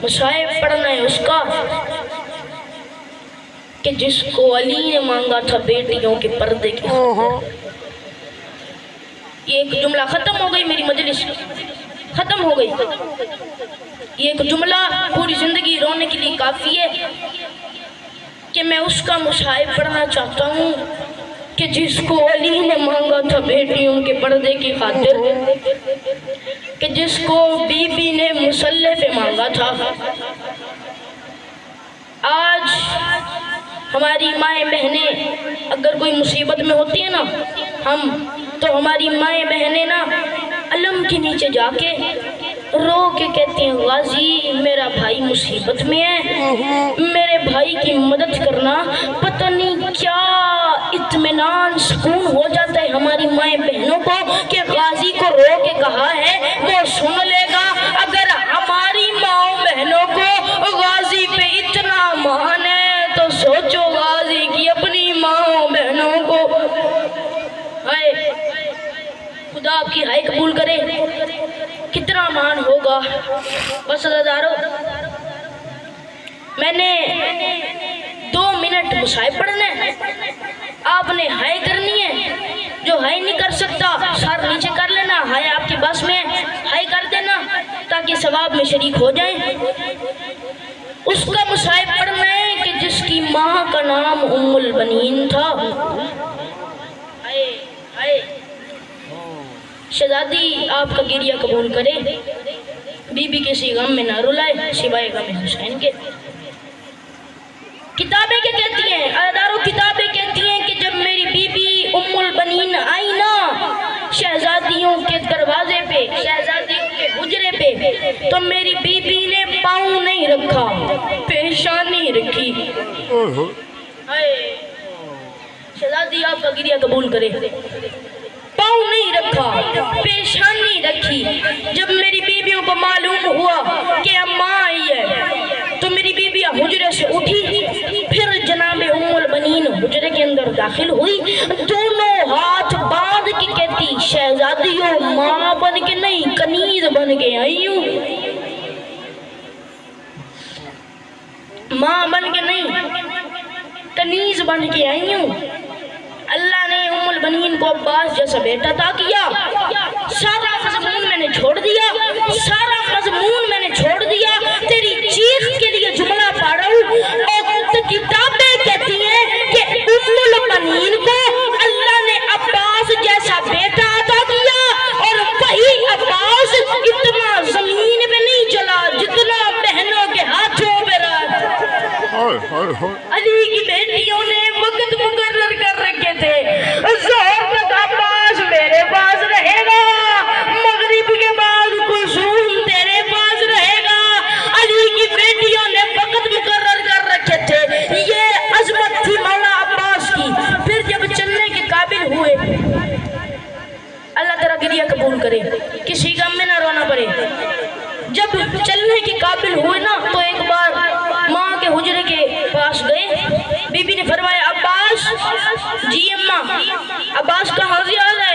मसाइब पढ़ना है उसका कि जिसको अली ने मांगा था बेटियों के पर्दे की खातिर। ये एक जुमला खत्म हो गई, मेरी मजलिस खत्म हो गई। ये एक जुमला पूरी जिंदगी रोने के लिए काफी है कि मैं उसका मुसाहिब पढ़ना चाहता हूँ कि जिसको अली ने मांगा था बेटियों के पर्दे की खातिर, कि जिसको बीबी ने मुसल्ले पे मांगा था। आज हमारी माएँ बहनें अगर कोई मुसीबत में होती है ना, तो हमारी माएँ बहनें ना अलम के नीचे जाके रो के कहती हैं, गाजी मेरा भाई मुसीबत में है, मेरे भाई की मदद करना। पता नहीं क्या इत्मीनान सुकून हो जाता है हमारी माएँ बहनों को कि गाजी को रो के कहा है वो सुन लेगा। अगर हमारी माँ बहनों को गाजी पे इतना मान है तो सोचो गाजी की अपनी माँ बहनों को। हाय खुदा आपकी हाय कबूल करे, कितना मान होगा। बस हजारों मैंने 2 मिनट मुसाहिब पढ़ना है, आपने हाय करनी है। जो हाय नहीं कर सकता सर नीचे कर लेना, हाय आपके बस में, हाय कर देना ताकि सवाब में शरीक हो जाए। उसका मुसाहिब पढ़ना है कि जिसकी माँ का नाम उम्मुल बनीन था। हाय हाय शहजादी आपका गिरिया कबूल करे, बीबी किसी गम में ना रुलाए सिवाय गम हुसैन के। किताबें क्या कहती हैं, अदारों किताबें कहती हैं कि जब मेरी बीबी उम्मुल बनीन आई ना शहजादियों के दरवाजे पे, शहजादियों के हुजरे पे, तो मेरी बीबी ने पाँव नहीं रखा, पेशानी रखी। शहजादी आपका गिरिया कबूल करे, पाँव नहीं रखा, पेशानी रखी। जब मेरी बीबियों को मालूम हुआ कि अम्मा आई है तो मेरी बीबियाँ हुजरे से उठी, फिर जनाबे उम्मुल बनीन हुजरे के अंदर दाखिल हुई, दोनों हाथ बांध के कहती, शहजादियों माँ बन के नहीं कनीज बन के आई हूँ, माँ बन के नहीं कनीज बन के आई हूँ। अल्लाह ने उम्मुल बनीन को अब्बास जैसा बेटा अता किया। सारा मज़मून मैंने छोड़ दिया, सारा मज़मून मैंने छोड़ दिया, तेरी चीख के लिए जुमला पढ़ रहा हूँ। और किताबें कहती हैं कि उम्मुल बनीन को अल्लाह ने अब्बास जैसा बेटा अता किया, और वही अब्बास इतना जमीन पे नहीं चला जितना बहनों के हाथों पे रहा। अली की बेटियों ने वक्त मुकर्रर कर रखे थे, ज़ोहर तक अब्बास मेरे पास रहेगा, मगरिब के बाद कुलसूम तेरे पास रहेगा। अली की बेटियों ने वक्त मुकर्रर कर रखे थे, ये अजमत थी मौला अब्बास की। फिर जब चलने के काबिल हुए, अल्लाह तेरा गिरिया कबूल करे, किसी गम में ना रोना पड़े। जब चलने के काबिल हुए ना तो एक बार माँ के हुजरे के पास गए, बीबी ने फरमाया अब्बास। जी अम्मा। अब्बास का हाल है